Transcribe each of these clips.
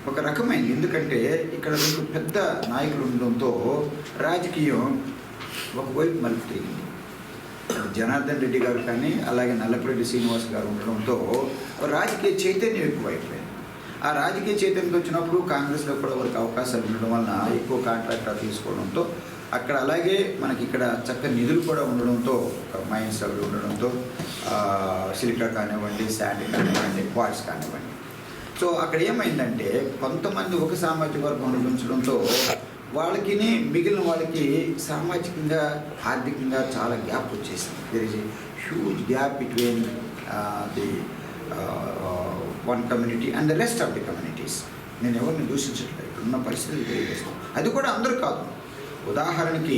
ఒక రకమైంది. ఎందుకంటే ఇక్కడ రెండు పెద్ద నాయకులు ఉండడంతో రాజకీయం ఒకవైపు మలుపు తిరిగింది. జనార్దన్ రెడ్డి గారు కానీ అలాగే నల్లపురెడ్డి శ్రీనివాస్ గారు ఉండడంతో రాజకీయ చైతన్యం ఎక్కువైపోయింది. ఆ రాజకీయ చైతన్యం వచ్చినప్పుడు కాంగ్రెస్లో కూడా వారికి అవకాశాలు ఉండడం వలన ఎక్కువ కాంట్రాక్టర్ తీసుకోవడంతో అక్కడ అలాగే మనకి ఇక్కడ చక్కని నిధులు కూడా ఉండడంతో మైన్స్ అవి ఉండడంతో సిలికా కానివ్వండి, శాండ్ కానివ్వండి, క్వార్ట్స్ కానివ్వండి. సో అక్కడ ఏమైందంటే కొంతమంది ఒక సామాజిక వర్గం నిర్మించడంతో వాళ్ళకి మిగిలిన వాళ్ళకి సామాజికంగా ఆర్థికంగా చాలా గ్యాప్ వచ్చేసింది. There is a huge gap between the one community and the rest of the communities. నేను ఎవరిని దూషించట్లేదు, ఇప్పుడున్న పరిస్థితులు తెలియజేస్తాను. అది కూడా అందరూ కాదు. ఉదాహరణకి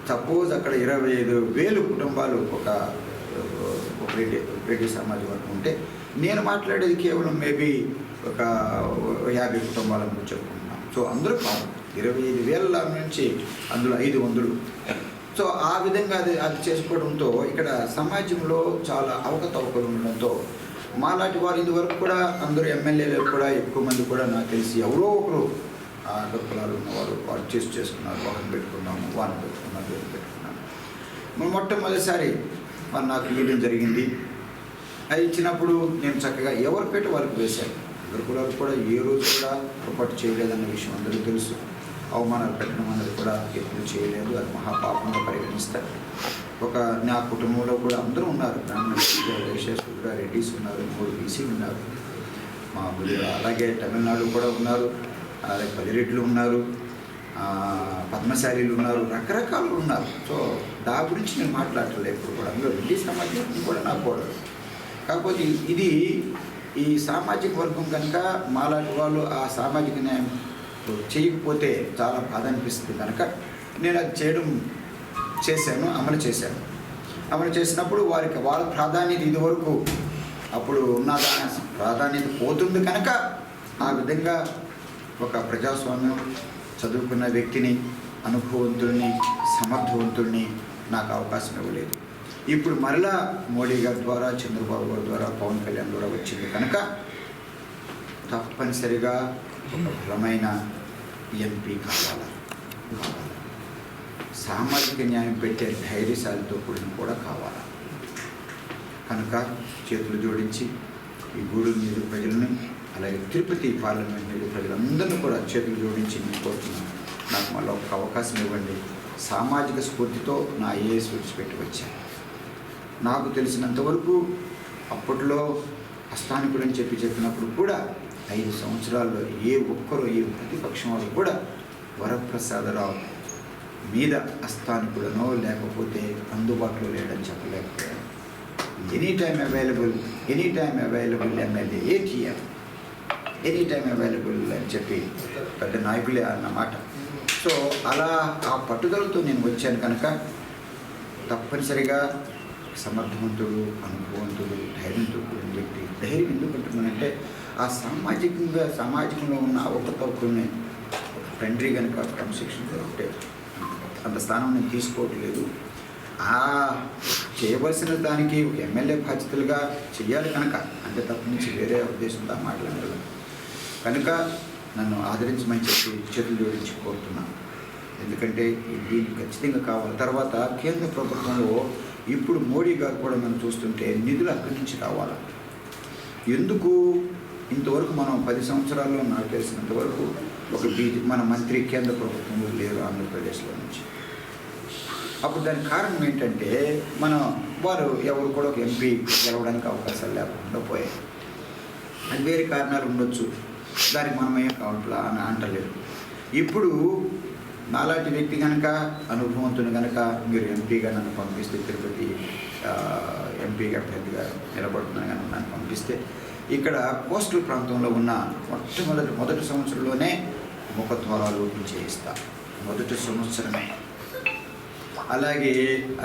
సపోజ్ అక్కడ 25,000 కుటుంబాలు ఒక రెడ్డి సామాజిక వర్గం ఉంటే నేను మాట్లాడేది కేవలం మేబీ ఒక 50 కుటుంబాలను చెప్పుకుంటున్నాం. సో అందరూ కాదు, 25,000 నుంచి అందులో 500. సో ఆ విధంగా అది చేసుకోవడంతో ఇక్కడ సమాజంలో చాలా అవకతవకలు ఉండడంతో మాలాంటి వారు ఇదివరకు కూడా అందరూ ఎమ్మెల్యేలు కూడా ఎక్కువ మంది కూడా నాకు తెలిసి ఎవరో ఒకరు కులాలు ఉన్నవారు వాళ్ళు చేసుకున్నారు. వాళ్ళని పెట్టుకున్నాము, వాళ్ళని పెట్టుకున్నాము, వీళ్ళు పెట్టుకున్నాము. మొట్టమొదటిసారి మరి నాకు ఇవ్వడం జరిగింది. అది ఇచ్చినప్పుడు నేను చక్కగా ఎవరి పెట్టి వాళ్ళకి వేశాను. ఎవరి కులాలు కూడా ఏ రోజు కూడా పొరపాటు చేయలేదన్న విషయం అందరూ తెలుసు. అవమానాలు పెట్టడం అనేది కూడా ఎప్పుడు చేయలేదు, అది మహాపాపంగా పరిగణిస్తారు. నా కుటుంబంలో కూడా అందరూ ఉన్నారు. వైశ్యేశ్వర రెడ్డిస్ ఉన్నారు, 3 బీసీలు ఉన్నారు, మా అలాగే తమిళనాడు కూడా ఉన్నారు, అలాగే పల్లిరెడ్లు ఉన్నారు, పద్మశాలీలు ఉన్నారు, రకరకాలు ఉన్నారు. సో దాని గురించి నేను మాట్లాడలేదు ఎప్పుడు కూడా. అందులో రెడ్డి సమాజం కూడా నాకు కూడా. కాకపోతే ఇది ఈ సామాజిక వర్గం కనుక మాలాంటి వాళ్ళు ఆ సామాజిక న్యాయం చేయకపోతే చాలా బాధ అనిపిస్తుంది కనుక నేను అది చేశాను, అమలు చేశాను. అమలు చేసినప్పుడు వాళ్ళ ప్రాధాన్యత ఇదివరకు అప్పుడు ఉన్న ప్రాధాన్యత పోతుంది కనుక ఆ విధంగా ఒక ప్రజాస్వామ్యం చదువుకున్న వ్యక్తిని, అనుభవవంతుల్ని, సమర్థవంతుల్ని నాకు అవకాశం ఇవ్వలేదు. ఇప్పుడు మరలా మోడీ గారి ద్వారా, చంద్రబాబు గారి ద్వారా, పవన్ కళ్యాణ్ ద్వారా వచ్చింది కనుక తప్పనిసరిగా ఒక బలమైన ఎంపీ కావాలి. సామాజిక న్యాయం పెట్టే ధైర్యశాలితో కూడిన కూడా కావాలి. కనుక చేతులు జోడించి ఈ గూడూరు నియోజక ప్రజలను అలాగే తిరుపతి పార్లమెంట్ నియోజక ప్రజలందరినీ కూడా చేతులు జోడించి నేను కోరుతున్నాను. నాకు మళ్ళీ ఒక అవకాశం ఇవ్వండి. సామాజిక స్ఫూర్తితో నా ఐఏఎస్ విడిచిపెట్టి వచ్చాను. నాకు తెలిసినంతవరకు అప్పట్లో అస్థానికుడని చెప్పినప్పుడు కూడా 5 సంవత్సరాల్లో ఏ ఒక్కరూ ఏ ప్రతిపక్షం వాళ్ళు కూడా వరప్రసాదరావు మీద అస్థానికుడనో లేకపోతే అందుబాటులో లేడని చెప్పలేకపోయాను. Any time available MLA, ATM any time available అని చెప్పి పెద్ద నాయకులే అన్నమాట. సో అలా ఆ పట్టుదలతో నేను వచ్చాను కనుక తప్పనిసరిగా సమర్థవంతుడు, అనుభవవంతుడు, ధైర్యంతో కూడిన వ్యక్తి. ధైర్యం ఎందుకు అంటున్నానంటే ఆ సమాజంలో ఉన్న అవకతవకల్ని తండ్రి కనుక క్రమశిక్షణ ఉంటే అంత స్థానం నేను తీసుకోవట్లేదు. ఆ చేయవలసిన దానికి ఎమ్మెల్యే బాధ్యతలుగా చెయ్యాలి కనుక, అంటే తప్ప నుంచి వేరే ఉద్దేశంతో మాట్లాడలేదు కనుక నన్ను ఆదరించమని చెప్పి చేతులు జోడించి కోరుతున్నాను. ఎందుకంటే దీనికి ఖచ్చితంగా కావాలి. తర్వాత కేంద్ర ప్రభుత్వంలో ఇప్పుడు మోడీ గారు కూడా మనం చూస్తుంటే నిధులు అక్కడి నుంచి రావాలి. ఎందుకు ఇంతవరకు మనం 10 సంవత్సరాల్లో నాకు తెలిసినంతవరకు మన మంత్రి కేంద్ర ప్రభుత్వంలో లేరు ఆంధ్రప్రదేశ్లో నుంచి. అప్పుడు దానికి కారణం ఏంటంటే వారు ఎవరు కూడా ఒక ఎంపీ గెలవడానికి అవకాశాలు లేకుండా పోయాయి. అది వేరే కారణాలు ఉండొచ్చు, దానికి మనమేం కావట్లా అని అంటలేదు. ఇప్పుడు నాలాంటి వ్యక్తి కనుక, అనుభవంతుని కనుక మీరు ఎంపీగా నన్ను పంపిస్తే, తిరుపతి ఎంపీగా అభ్యర్థిగా నిలబడుతున్నాను కనుక నన్ను పంపిస్తే ఇక్కడ కోస్టల్ ప్రాంతంలో ఉన్న మొదటి సంవత్సరంలోనే ముఖద్వారాలు ఓపెన్ చేయిస్తా. మొదటి సంవత్సరమే. అలాగే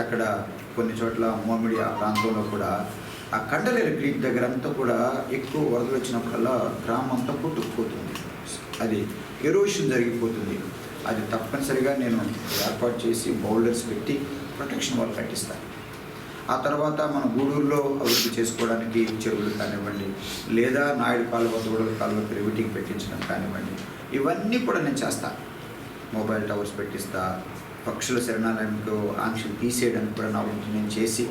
అక్కడ కొన్ని చోట్ల మోమిడి ఆ ప్రాంతంలో కూడా ఆ కండలేరు క్రీక్ దగ్గర అంతా కూడా ఎక్కువ వరదలు వచ్చినప్పుడల్లా గ్రామం అంతా పుట్టుకుపోతుంది, అది ఎరోషన్ జరిగిపోతుంది. అది తప్పనిసరిగా నేను ఏర్పాటు చేసి బౌల్డర్స్ పెట్టి ప్రొటెక్షన్ వాళ్ళు కట్టిస్తాను. ఆ తర్వాత మన గూడూరులో అభివృద్ధి చేసుకోవడానికి చెరువులు కానివ్వండి, లేదా నాయుడు కాలువ దూడల కాలువ రివిటింగ్ పెట్టించడం కానివ్వండి, ఇవన్నీ కూడా నేను చేస్తాను. మొబైల్ టవర్స్ పెట్టిస్తా, పక్షుల శరణాలయంలో ఆంక్షలు తీసేయడానికి కూడా నా వంతు నేను చేసి,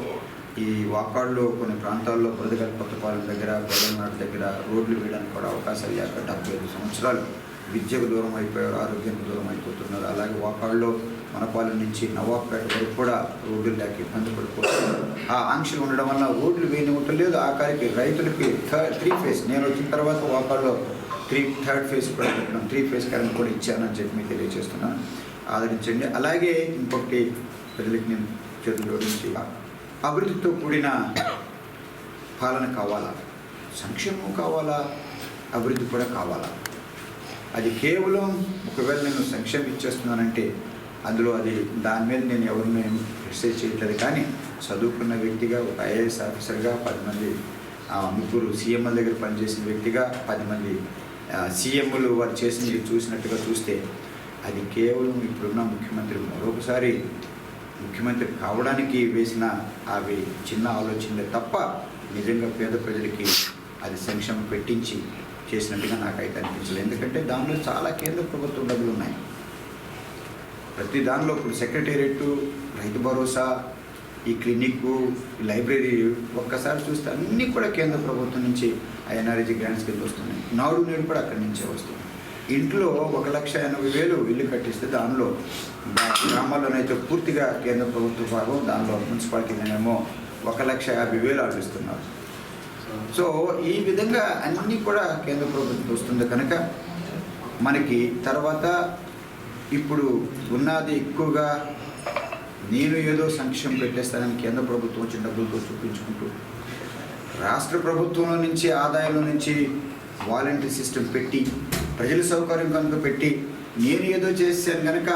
ఈ వాకాడులో కొన్ని ప్రాంతాల్లో బురదగల్ కొత్తపాలెం దగ్గర, గొల్లనాడు దగ్గర రోడ్లు వేయడానికి కూడా అవకాశాలు లేక 75 సంవత్సరాలు విద్యకు దూరం అయిపోయారు, ఆరోగ్యానికి దూరం అయిపోతున్నారు. అలాగే వాకాడులో మనపాలెం నుంచి నవాబ్పేట వరకు కూడా రోడ్లు లేక ఇబ్బంది పడిపోతున్నారు. ఆ ఆంక్షలు ఉండడం వల్ల రోడ్లు వేయనివ్వటం లేదు. ఆఖరికి రైతులకి 3 ఫేజ్, నేను వచ్చిన తర్వాత వాకాడులో 3rd ఫేజ్ కూడా పెట్టడం, 3 ఫేజ్ కరెంట్ కూడా ఇచ్చానని చెప్పి మీకు తెలియజేస్తున్నాను. ఆదరించండి. అలాగే ఇంకొకటి ప్రజలకి నేను చేతులు జోడించి, అభివృద్ధితో కూడిన పాలన కావాలా, సంక్షేమం కావాలా, అభివృద్ధి కూడా కావాలా. అది కేవలం ఒకవేళ నేను సంక్షేమం ఇచ్చేస్తున్నానంటే అందులో దాని మీద నేను ఎవరిని క్రిటిసైజ్ చేయట్లేదు. కానీ చదువుకున్న వ్యక్తిగా, ఒక ఐఏఎస్ ఆఫీసర్గా, 10 మంది ముగ్గురు సీఎంల దగ్గర పనిచేసిన వ్యక్తిగా, 10 మంది సీఎంలు వారు చేసినవి చూసినట్టుగా చూస్తే అది కేవలం ఇప్పుడున్న ముఖ్యమంత్రి మరొకసారి ముఖ్యమంత్రి కావడానికి వేసిన అవి చిన్న ఆలోచనలే తప్ప నిజంగా పేద ప్రజలకి అది సంక్షేమం పెట్టించి చేసినట్టుగా నాకైతే అనిపించలేదు. ఎందుకంటే దానిలో చాలా కేంద్ర ప్రభుత్వ డబ్బులు ఉన్నాయి. ప్రతి దానిలో ఇప్పుడు సెక్రటేరియట్, రైతు భరోసా, ఈ క్లినిక్, లైబ్రరీ ఒక్కసారి చూస్తే అన్నీ కూడా కేంద్ర ప్రభుత్వం నుంచి ఎన్ఆర్జీ గ్రాంట్స్ కింద వస్తున్నాయి. నాడు నేడు కూడా అక్కడి నుంచే వస్తుంది. ఇంట్లో 1,80,000 ఇల్లు కట్టిస్తే దానిలో గ్రామాల్లోనైతే పూర్తిగా కేంద్ర ప్రభుత్వ భాగం, దానిలో మున్సిపాలిటీనేమో 1,50,000 ఆడిస్తున్నారు. సో ఈ విధంగా అన్నీ కూడా కేంద్ర ప్రభుత్వం వస్తుంది కనుక మనకి తర్వాత ఇప్పుడు ఉన్నది ఎక్కువగా నేను ఏదో సంక్షేమం పెట్టేస్తానని కేంద్ర ప్రభుత్వం వచ్చిన డబ్బులతో చూపించుకుంటూ రాష్ట్ర ప్రభుత్వంలో నుంచి ఆదాయంలో నుంచి వాలంటీర్ సిస్టమ్ పెట్టి ప్రజల సౌకర్యం కనుక పెట్టి నేను ఏదో చేశాను కనుక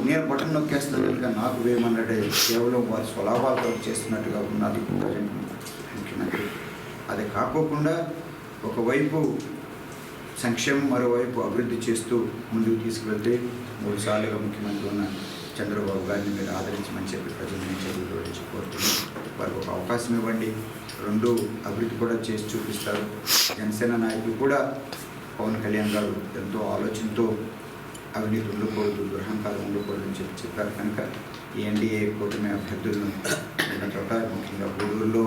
నేను బటన్ నొక్కేస్తాను కనుక నాకు వేయమన్నట్టే కేవలం వారి స్వలాభాలతో చేస్తున్నట్టుగా ఉన్నది ముఖ్యమంత్రి. అది కాకోకుండా ఒకవైపు సంక్షేమం, మరోవైపు అభివృద్ధి చేస్తూ ముందుకు తీసుకువెళ్తే 3 సార్లుగా ముఖ్యమంత్రి ఉన్న చంద్రబాబు గారిని మీరు ఆదరించమని చెప్పి ప్రజలను చదువులోంచి కోరుతున్నాను. వారికి ఒక అవకాశం ఇవ్వండి. 2 అభివృద్ధి కూడా చేసి చూపిస్తారు. జనసేన నాయకులు కూడా పవన్ కళ్యాణ్ గారు ఎంతో ఆలోచనతో అవినీతి ఉండకూడదు, దురహంకారం ఉండకూడదని చెప్పారు కనుక ఈ ఎన్డీఏ కూటమి అభ్యర్థులను ఉన్న చోట ముఖ్యంగా గూడూరులో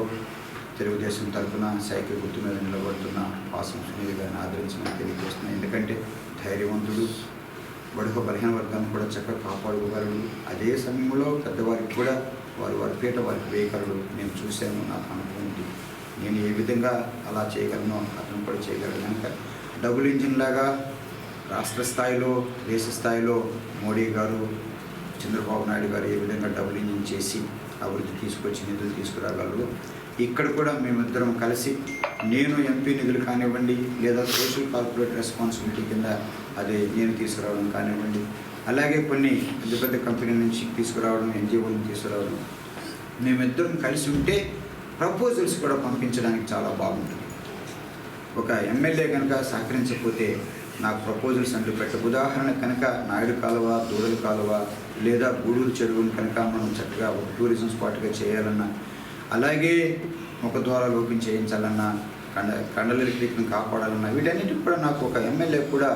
తెలుగుదేశం తరఫున సైకిల్ గుర్తు మీద నిలబడుతున్న వాసం సునీల్ గారిని ఆదరించమని తెలియజేస్తున్నాను. ఎందుకంటే ధైర్యవంతుడు, బడుగు బలహీన వర్గాన్ని కూడా చక్కగా కాపాడుకోగలడు. అదే సమయంలో పెద్దవారికి కూడా వారి పీట వారికి వేయగలడు. నేను చూశాను, నాకు అనుభవం ఉంది. నేను ఏ విధంగా అలా చేయగలను అతను కూడా చేయగలడు కనుక డబుల్ ఇంజిన్ లాగా రాష్ట్ర స్థాయిలో, దేశ స్థాయిలో మోడీ గారు, చంద్రబాబు నాయుడు గారు ఏ విధంగా డబుల్ ఇంజిన్ చేసి అభివృద్ధి తీసుకొచ్చి నిధులు తీసుకురాగలరు, ఇక్కడ కూడా మేమిద్దరం కలిసి నేను ఎంపీ నిధులు కానివ్వండి, లేదా సోషల్ కార్పొరేట్ రెస్పాన్సిబిలిటీ కింద అదే నేను తీసుకురావడం కానివ్వండి, అలాగే కొన్ని పెద్ద పెద్ద కంపెనీల నుంచి తీసుకురావడం, ఎన్జిఓలను తీసుకురావడం, మేమిద్దరం కలిసి ఉంటే ప్రపోజల్స్ కూడా పంపించడానికి చాలా బాగుంటుంది. ఒక ఎమ్మెల్యే కనుక సహకరించకపోతే నాకు ప్రపోజల్స్ అంటూ ఉదాహరణ కనుక నాయుడు కాలువ, దూడల కాలువ లేదా గూడూరు చెరువుని కనుక మనం చక్కగా ఒక టూరిజం స్పాట్గా చేయాలన్నా, అలాగే ముఖద్వారాలు ఓపెన్ చేయించాలన్నా, కండల క్రీక్ను కాపాడాలన్నా, వీటన్నిటికి కూడా నాకు ఒక ఎమ్మెల్యే కూడా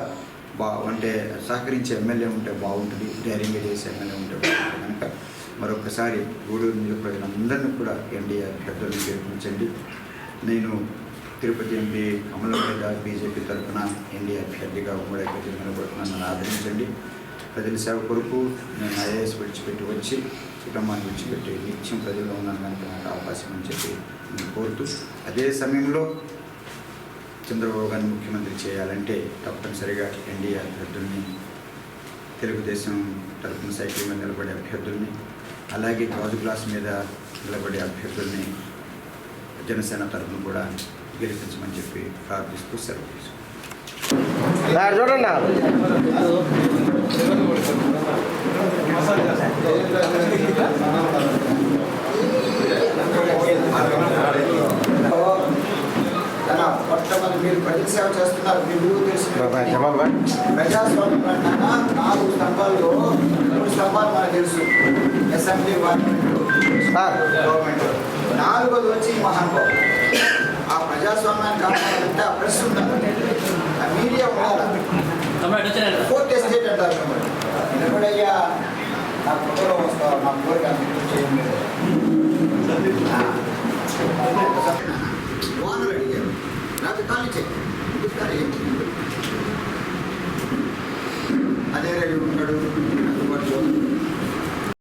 అంటే సహకరించే ఎమ్మెల్యే ఉంటే బాగుంటుంది, ధైర్యంగా చేసే ఎమ్మెల్యే ఉంటే బాగుంటుంది కనుక మరొకసారి గూడూరు నియోజక ప్రజలందరినీ కూడా ఎన్డీఏ అభ్యర్థులను గెలిపించండి. నేను తిరుపతి ఎంపీ అమలు మీద బీజేపీ తరఫున ఎన్డీఏ అభ్యర్థిగా ఉమ్మడి అభ్యర్థిగా నిలబడుతున్నాను. నన్ను ఆదరించండి. ప్రజల సేవ కొరకు నేను ఐఏఎస్ విడిచిపెట్టి వచ్చి కుటుంబాన్ని విడిచిపెట్టి నిత్యం ప్రజల్లో ఉన్నాను కనుక నాకు అవకాశం అని చెప్పి నేను కోరుతూ, అదే సమయంలో చంద్రబాబు గారిని ముఖ్యమంత్రి చేయాలంటే తప్పనిసరిగా ఎన్డీఏ అభ్యర్థుల్ని, తెలుగుదేశం తరఫున సైకిల్ మీద నిలబడే అభ్యర్థుల్ని, అలాగే గాజు గ్లాస్ మీద నిలబడే అభ్యర్థుల్ని జనసేన తరఫున కూడా గెలిపించమని చెప్పి ప్రార్థిస్తూ సెలవు తీసుకుంటాం. చూడండి మొట్టమొదటి మీరు ప్రజల సేవ చేస్తున్నారు. మీరు తెలుసు ప్రజాస్వామ్యం అంటున్నా 4 స్తంభాల్లో 3 స్తంభాలు మనకు తెలుసు. Assembly, parliament, sir government. నాలుగోది వచ్చి మహానుభావం. ఆ ప్రజాస్వామ్యాన్ని కాపాడాలంటే ఆ ప్రెస్ ఉండాలి, ఆ మీడియా ఉండాలి. ఫోర్త్ ఎస్టేట్ అంటారు మిమ్మల్ని. నిలబడయ్యా నా ఫోటోలో వస్తావు, నా కోరిక చేయండి. ఓనర్ అడిగారు, నాకు ఖాళీ చేయండి. అదే రెడీ ఉంటాడు.